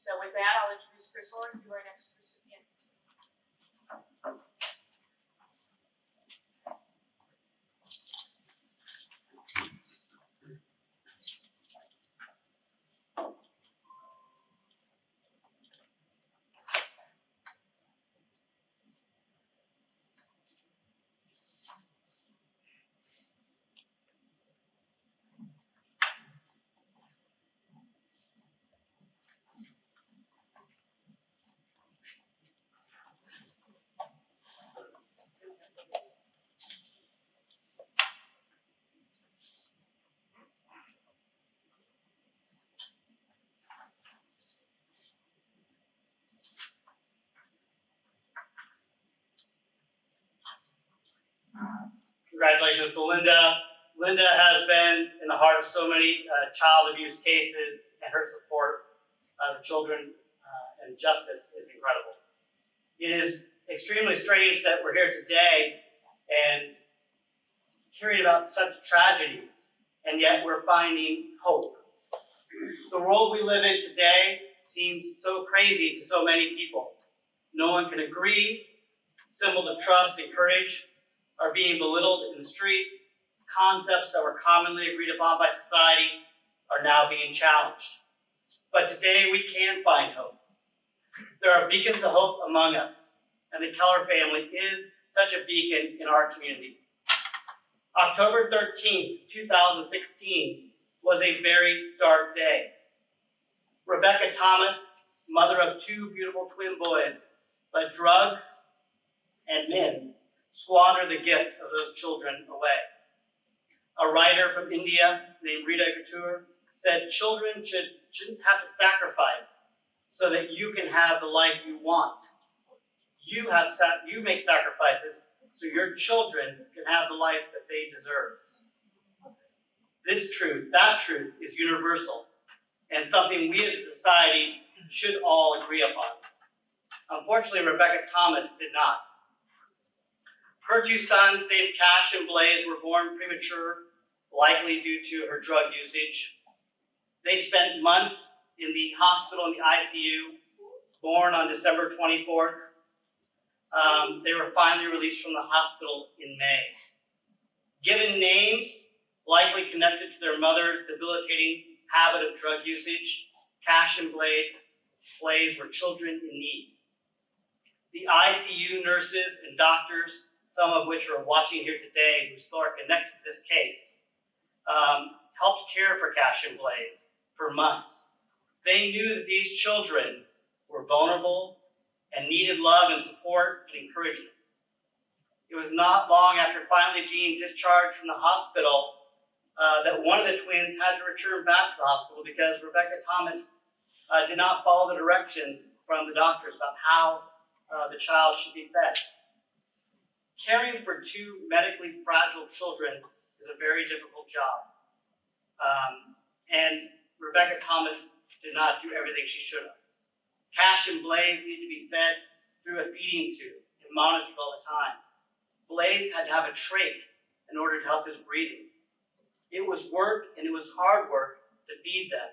So with that, I'll introduce Chris Horn, who our next recipient. Congratulations to Linda. Linda has been in the heart of so many child abuse cases, and her support of children and justice is incredible. It is extremely strange that we're here today and hearing about such tragedies, and yet we're finding hope. The world we live in today seems so crazy to so many people. No one can agree. Symbols of trust and courage are being belittled in the street. Concepts that were commonly agreed upon by society are now being challenged. But today we can find hope. There are beacons of hope among us, and the Keller family is such a beacon in our community. October 13th, 2016 was a very dark day. Rebecca Thomas, mother of two beautiful twin boys, let drugs and men squander the gift of those children away. A writer from India named Rita Couture said children shouldn't have to sacrifice so that you can have the life you want. You make sacrifices so your children can have the life that they deserve. That truth is universal and something we as a society should all agree upon. Unfortunately, Rebecca Thomas did not. Her two sons, named Cash and Blaze, were born premature, likely due to her drug usage. They spent months in the hospital in the ICU, born on December 24th. They were finally released from the hospital in May. Given names likely connected to their mother's debilitating habit of drug usage, Cash and Blaze were children in need. The ICU nurses and doctors, some of which are watching here today, who still are connected to this case, helped care for Cash and Blaze for months. They knew that these children were vulnerable and needed love and support and encouragement. It was not long after finally being discharged from the hospital that one of the twins had to return back to the hospital because Rebecca Thomas did not follow the directions from the doctors about how the child should be fed. Caring for two medically fragile children is a very difficult job. And Rebecca Thomas did not do everything she should have. Cash and Blaze needed to be fed through a feeding tube and monitored all the time. Blaze had to have a trach in order to help his breathing. It was work, and it was hard work to feed them.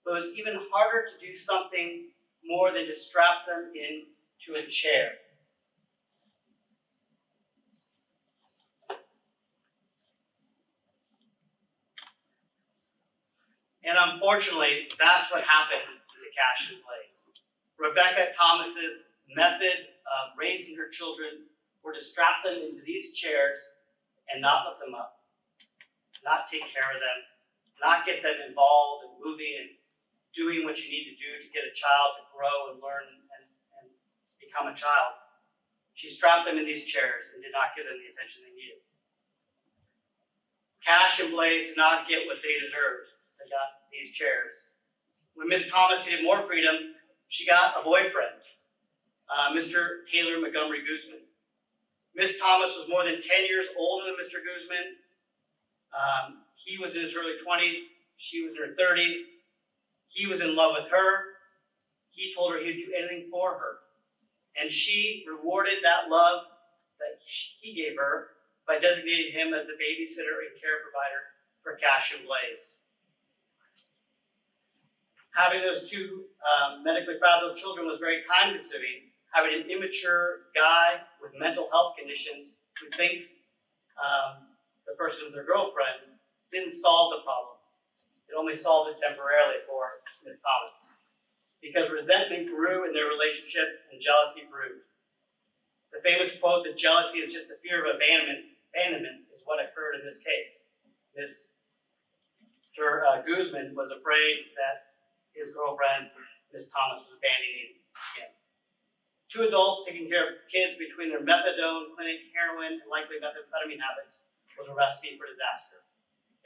But it was even harder to do something more than to strap them into a chair. And unfortunately, that's what happened to Cash and Blaze. Rebecca Thomas's method of raising her children were to strap them into these chairs and not lift them up, not take care of them, not get them involved in moving and doing what you need to do to get a child to grow and learn and become a child. She strapped them in these chairs and did not give them the attention they needed. Cash and Blaze did not get what they deserved. They got these chairs. When Ms. Thomas needed more freedom, she got a boyfriend, Mr. Taylor Montgomery Guzman. Ms. Thomas was more than 10 years older than Mr. Guzman. He was in his early 20s. She was in her 30s. He was in love with her. He told her he'd do anything for her. And she rewarded that love that he gave her by designating him as the babysitter and care provider for Cash and Blaze. Having those two medically fragile children was very time consuming. Having an immature guy with mental health conditions who thinks the person is their girlfriend didn't solve the problem. It only solved it temporarily for Ms. Thomas. Because resentment grew in their relationship and jealousy grew. The famous quote that jealousy is just the fear of abandonment is what occurred in this case. Mr. Guzman was afraid that his girlfriend, Ms. Thomas, was abandoning him. Two adults taking care of kids between their methadone clinic, heroin, and likely methamphetamine habits was a recipe for disaster.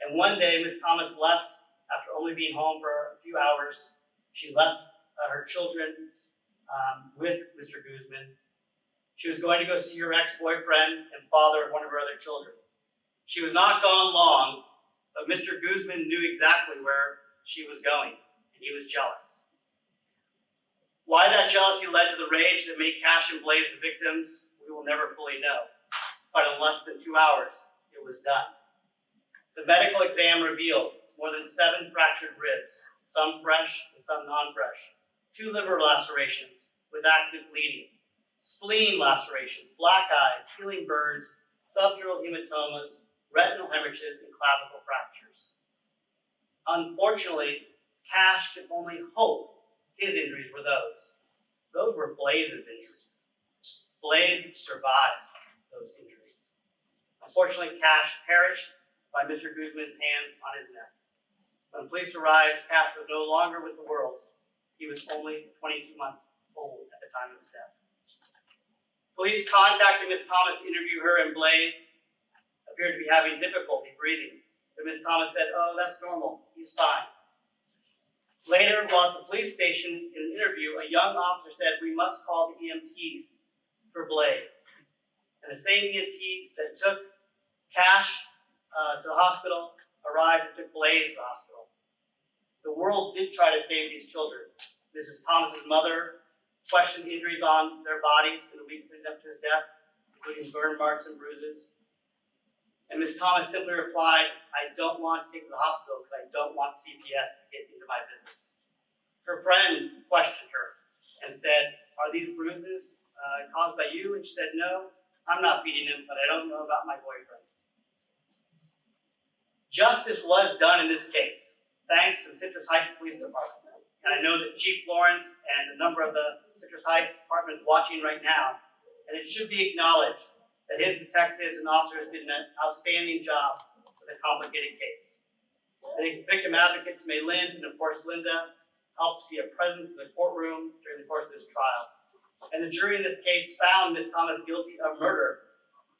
And one day, Ms. Thomas left after only being home for a few hours. She left her children with Mr. Guzman. She was going to go see her ex-boyfriend and father of one of her other children. She was not gone long, but Mr. Guzman knew exactly where she was going, and he was jealous. Why that jealousy led to the rage that made Cash and Blaze the victims, we will never fully know. But in less than 2 hours, it was done. The medical exam revealed more than 7 fractured ribs, some fresh and some non-fresh, 2 liver lacerations with active bleeding, spleen lacerations, black eyes, healing burns, subdural hematomas, retinal hemorrhages, and clavicle fractures. Unfortunately, Cash could only hope his injuries were those. Those were Blaze's injuries. Blaze survived those injuries. Unfortunately, Cash perished by Mr. Guzman's hands on his neck. When police arrived, Cash was no longer with the world. He was only 22 months old at the time of his death. Police contacted Ms. Thomas to interview her, and Blaze appeared to be having difficulty breathing. But Ms. Thomas said, "Oh, that's normal. He's fine." Later, while at the police station in an interview, a young officer said, "We must call the EMTs for Blaze." And the same EMTs that took Cash to the hospital arrived and took Blaze to the hospital. The world did try to save these children. Mrs. Thomas's mother questioned injuries on their bodies in the weeks leading up to his death, including burn marks and bruises. And Ms. Thomas simply replied, "I don't want to take him to the hospital because I don't want CPS to get into my business." Her friend questioned her and said, "Are these bruises caused by you?" And she said, "No, I'm not beating him, but I don't know about my boyfriend." Justice was done in this case, thanks to the Citrus Heights Police Department. And I know that Chief Lawrence and a number of the Citrus Heights Department is watching right now, and it should be acknowledged that his detectives and officers did an outstanding job with a complicated case. The victim advocates, May Lynn and of course Linda, helped be a presence in the courtroom during the course of this trial. And the jury in this case found Ms. Thomas guilty of murder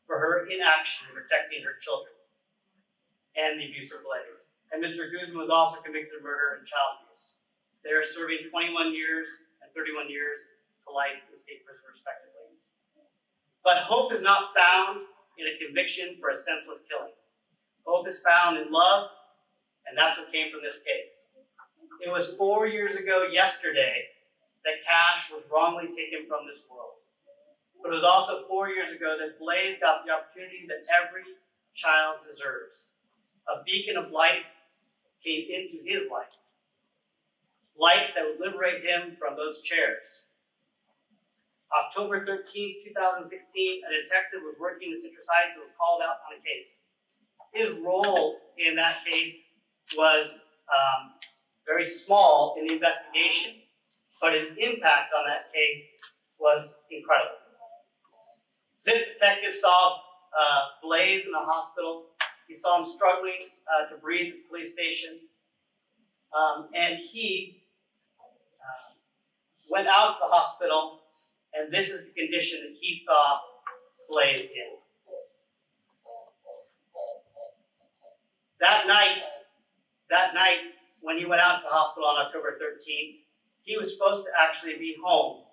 for her inaction in protecting her children and the abuse of Blaze. And Mr. Guzman was also convicted of murder and child abuse. They are serving 21 years and 31 years to life in state prison, respectively. But hope is not found in a conviction for a senseless killing. Hope is found in love, and that's what came from this case. It was 4 years ago yesterday that Cash was wrongly taken from this world. But it was also 4 years ago that Blaze got the opportunity that every child deserves. A beacon of light came into his life. Light that would liberate him from those chairs. October 13, 2016, a detective was working in Citrus Heights and was called out on a case. His role in that case was very small in the investigation, but his impact on that case was incredible. This detective saw Blaze in the hospital. He saw him struggling to breathe at the police station, and he went out to the hospital, and this is the condition that he saw Blaze in. That night, when he went out to the hospital on October 13th, he was supposed to actually be home.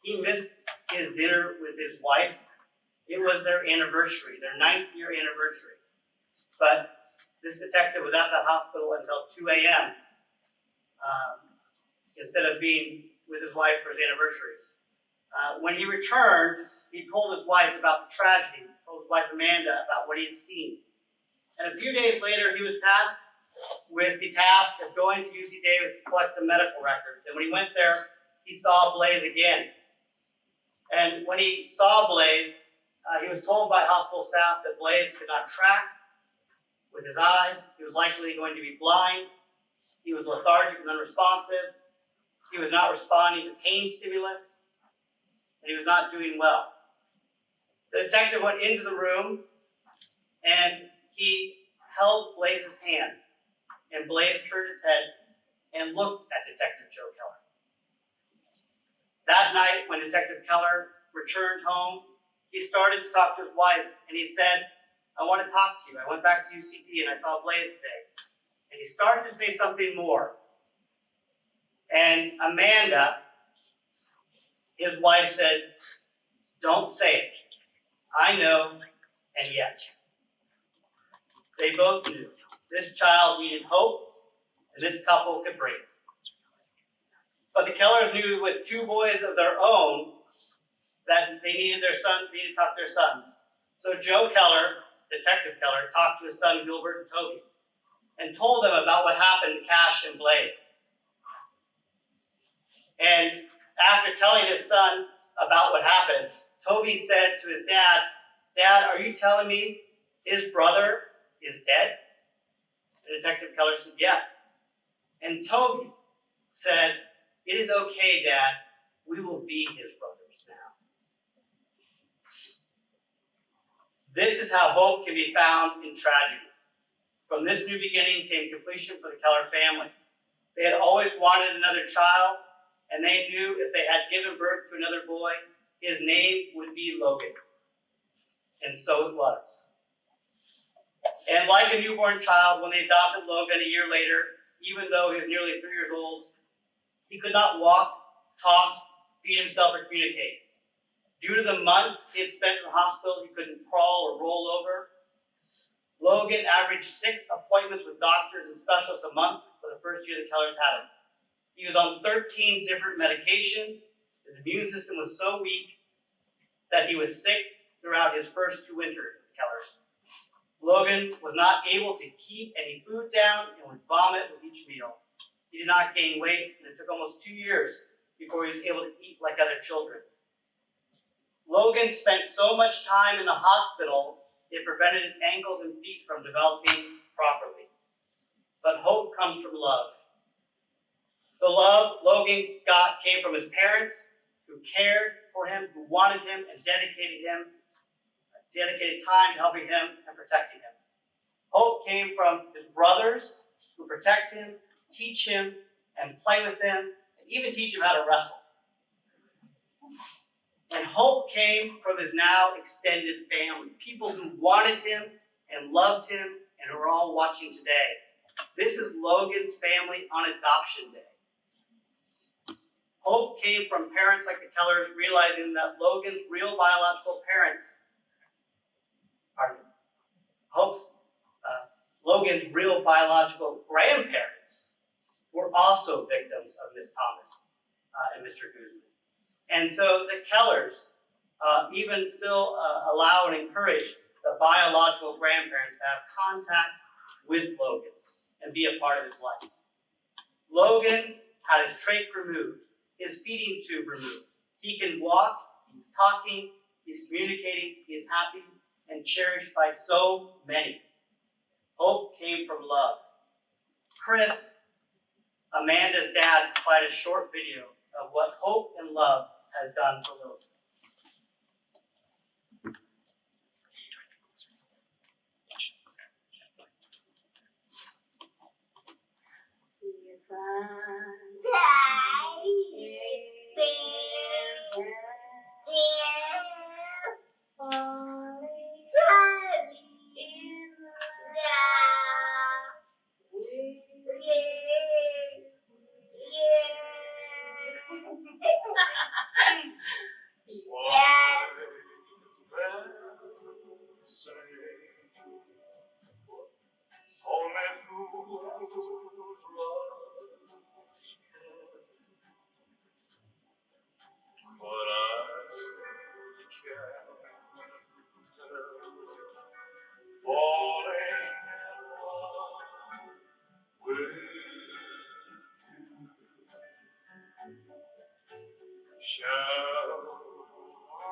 He missed his dinner with his wife. It was their anniversary, their 9th year anniversary. But this detective was at that hospital until 2 a.m. Instead of being with his wife for his anniversary. When he returned, he told his wife about the tragedy, told his wife Amanda about what he had seen. And a few days later, he was tasked with the task of going to UC Davis to collect some medical records. And when he went there, he saw Blaze again. And when he saw Blaze, he was told by hospital staff that Blaze could not track with his eyes. He was likely going to be blind. He was lethargic and unresponsive. He was not responding to pain stimulus. And he was not doing well. The detective went into the room and he held Blaze's hand. And Blaze turned his head and looked at Detective Joe Keller. That night, when Detective Keller returned home, he started to talk to his wife, and he said, "I want to talk to you. I went back to UCD and I saw Blaze today." And he started to say something more. And Amanda, his wife, said, "Don't say it. I know, and yes." They both knew this child needed hope, and this couple could bring it. But the Kellers knew with two boys of their own that they needed to talk to their sons. So Joe Keller, Detective Keller, talked to his son Gilbert and Toby and told them about what happened to Cash and Blaze. And after telling his son about what happened, Toby said to his dad, "Dad, are you telling me his brother is dead?" And Detective Keller said, "Yes." And Toby said, "It is okay, Dad. We will be his brothers now." This is how hope can be found in tragedy. From this new beginning came completion for the Keller family. They had always wanted another child, and they knew if they had given birth to another boy, his name would be Logan. And so it was. And like a newborn child, when they adopted Logan a year later, even though he was nearly 3 years old, he could not walk, talk, feed himself, or communicate. Due to the months he had spent in the hospital, he couldn't crawl or roll over. Logan averaged 6 appointments with doctors and specialists a month for the first year the Kellers had him. He was on 13 different medications. His immune system was so weak that he was sick throughout his first 2 winters with the Kellers. Logan was not able to keep any food down and would vomit with each meal. He did not gain weight, and it took almost 2 years before he was able to eat like other children. Logan spent so much time in the hospital, it prevented his ankles and feet from developing properly. But hope comes from love. The love Logan got came from his parents, who cared for him, who wanted him, and dedicated time to helping him and protecting him. Hope came from his brothers, who protect him, teach him, and play with him, and even teach him how to wrestle. And hope came from his now extended family, people who wanted him and loved him and who are all watching today. This is Logan's family on adoption day. Hope came from parents like the Kellers realizing that Logan's real biological parents, Logan's real biological grandparents were also victims of Miss Thomas and Mr. Guzman. And so the Kellers even still allow and encourage the biological grandparents to have contact with Logan and be a part of his life. Logan had his trach removed, his feeding tube removed. He can walk, he's talking, he's communicating, he is happy and cherished by so many. Hope came from love. Chris, Amanda's dad, supplied a short video of what hope and love has done for Logan. But Shall I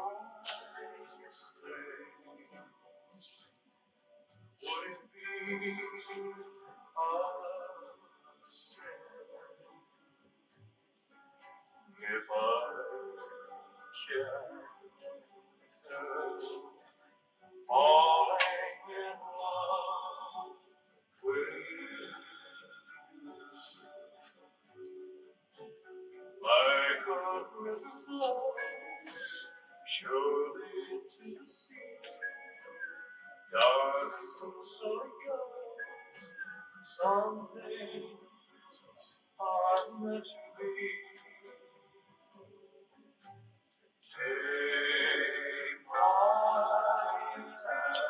stay? Would it be a sin if I kept falling in love with you? Like a river flows surely to the sea, darling, so it goes. Some things are meant to be. Take my hand,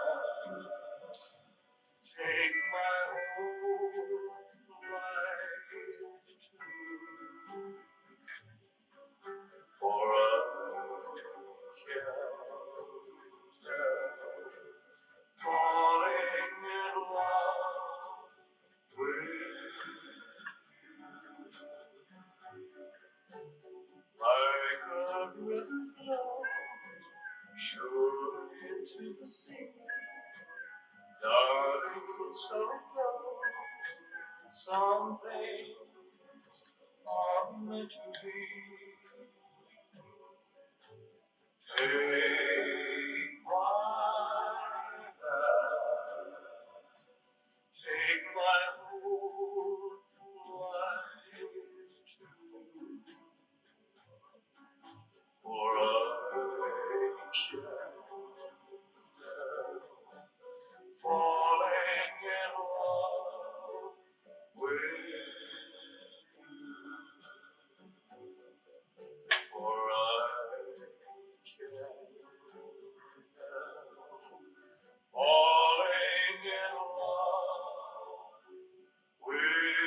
take my whole life too. For I can't help falling in love with you. Like a river flows surely into the sea, darling, so it goes. Some things are meant to be. Take my hand, take my whole life too. For I can't help falling in love with you. For I can't help falling in love with you.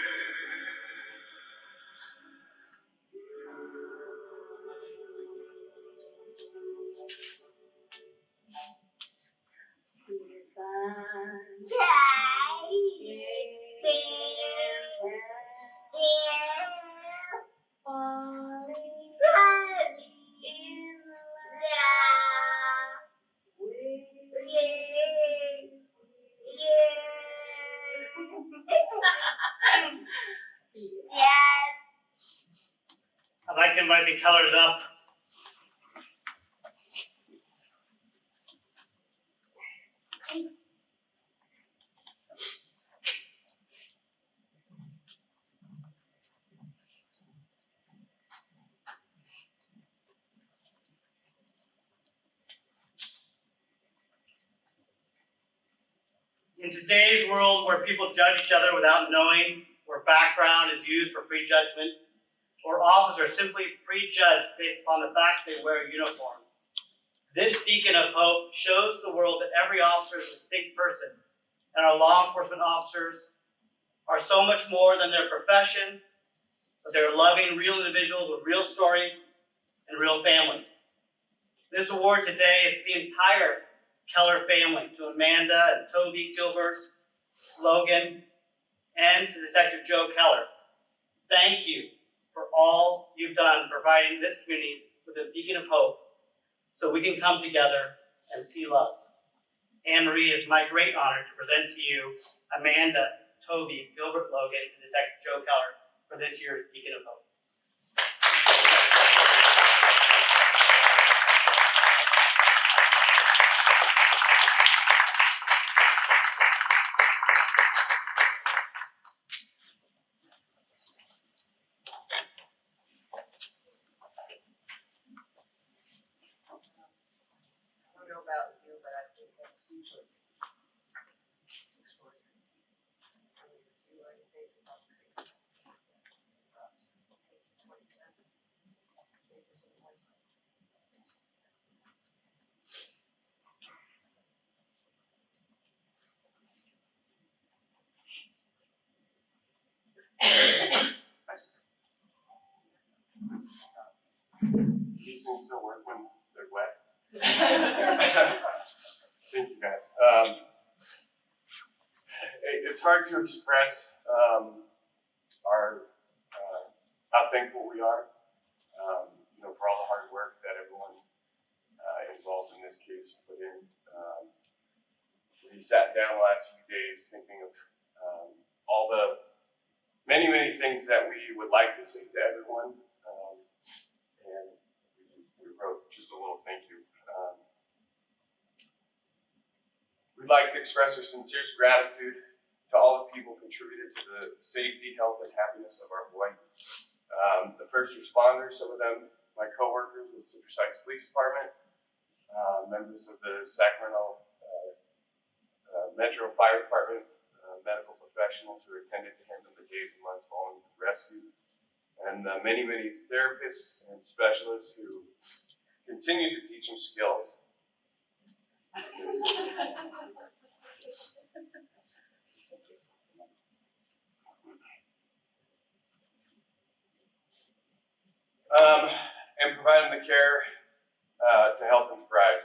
I'd like to invite the colors up. In today's world where people judge each other without knowing, where background is used for prejudgment, or officers are simply prejudged based upon the fact they wear a uniform, this beacon of hope shows the world that every officer is a distinct person, and our law enforcement officers are so much more than their profession, but they're loving, real individuals with real stories and real families. This award today is to the entire Keller family, to Amanda and Toby, Gilbert, Logan, and to Detective Joe Keller. Thank you for all you've done providing this community with a beacon of hope so we can come together and see love. Anne-Marie, it's my great honor to present to you Amanda, Toby, Gilbert, Logan, and Detective Joe Keller for this year's Beacon of Hope. About you, but I think that's speechless. It's extraordinary. I mean, it's you on your face about the same thing. For us, 20 cents. Maybe this is one time. These things still work when they're wet. Thank you, guys. It's hard to express how thankful we are, for all the hard we sat down the last few days thinking of all the many things that we would like to say to everyone, and we wrote just a little thank you. We'd like to express our sincerest gratitude to all the people who contributed to the safety, health, and happiness of our boy. The first responders, some of them my coworkers with Citrus Heights Police Department, members of the Sacramento Metro Fire Department, medical professionals who attended to him in the days and months following his rescue, and the many therapists and specialists who continue to teach him skills. And provide him the care to help him thrive.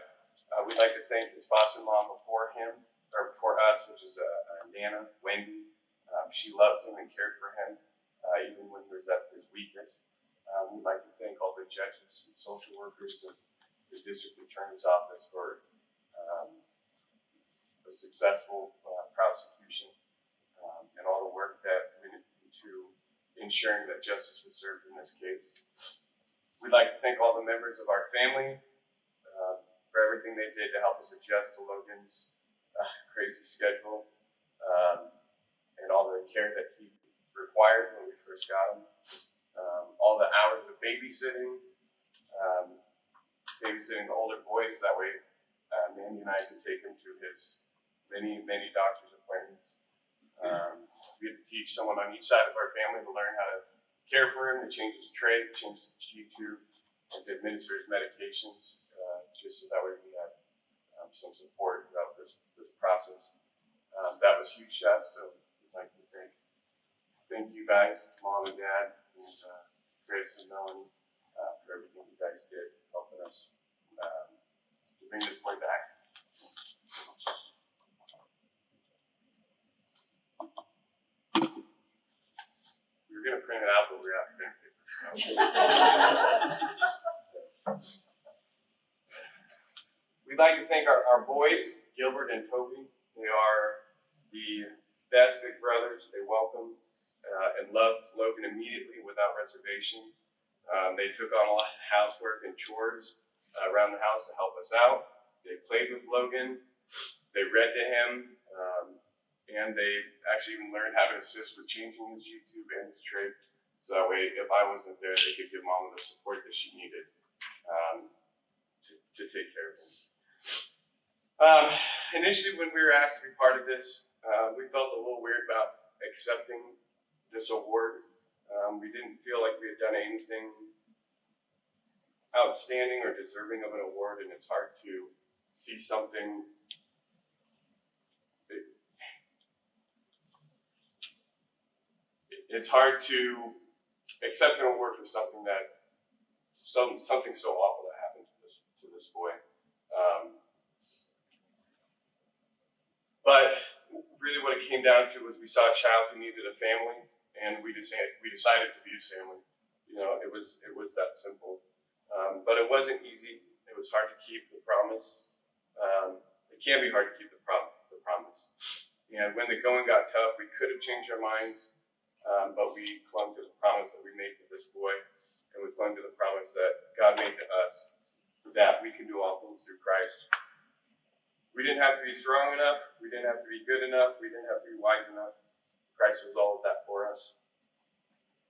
We'd like to thank his foster mom before us, which is Nana, Wendy. She loved him and cared for him, even when he was at his weakest. We'd like to thank all the judges and social workers and the district attorney's office for a successful prosecution and all the work that went into ensuring that justice was served in this case. We'd like to thank all the members of our family for everything they did to help us adjust to Logan's crazy schedule and all the care that he required when we first got him. All the hours of babysitting the older boys, that way Mandy and I could take him to his many doctor's appointments. We had to teach someone on each side of our family to learn how to care for him, to change his tray, to change his G-tube, and to administer his medications, just so that way we had some support throughout this process. That was huge to us, so we'd like to thank you guys, Mom and Dad, and Chris and Melanie, for everything you guys did, helping us to bring this boy back. We were going to print it out, but we're out of print paper. We'd like to thank our boys, Gilbert and Toby. They are the best big brothers. They welcomed and loved Logan immediately without reservation. They took on a lot of housework and chores around the house to help us out. They played with Logan. They read to him. And they actually even learned how to assist with changing his G-tube and his tray. So that way, if I wasn't there, they could give Mama the support that she needed to take care of him. Initially, when we were asked to be part of this, we felt a little weird about accepting this award. We didn't feel like we had done anything outstanding or deserving of an award, and it's hard to see something. It's hard to accept an award for something something so awful that happened to this boy. But really, what it came down to was we saw a child who needed a family, and we decided to be his family. You know, it was that simple. But it wasn't easy. It was hard to keep the promise. It can be hard to keep the promise. And when the going got tough, we could have changed our minds. But we clung to the promise that we made to this boy, and we clung to the promise that God made to us, that we can do all things through Christ. We didn't have to be strong enough, we didn't have to be good enough, we didn't have to be wise enough. Christ was all of that for us.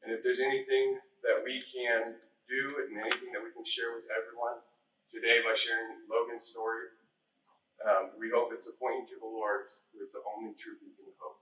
And if there's anything that we can do and anything that we can share with everyone today by sharing Logan's story, we hope it's pointing to the Lord, who is the only true beacon of hope.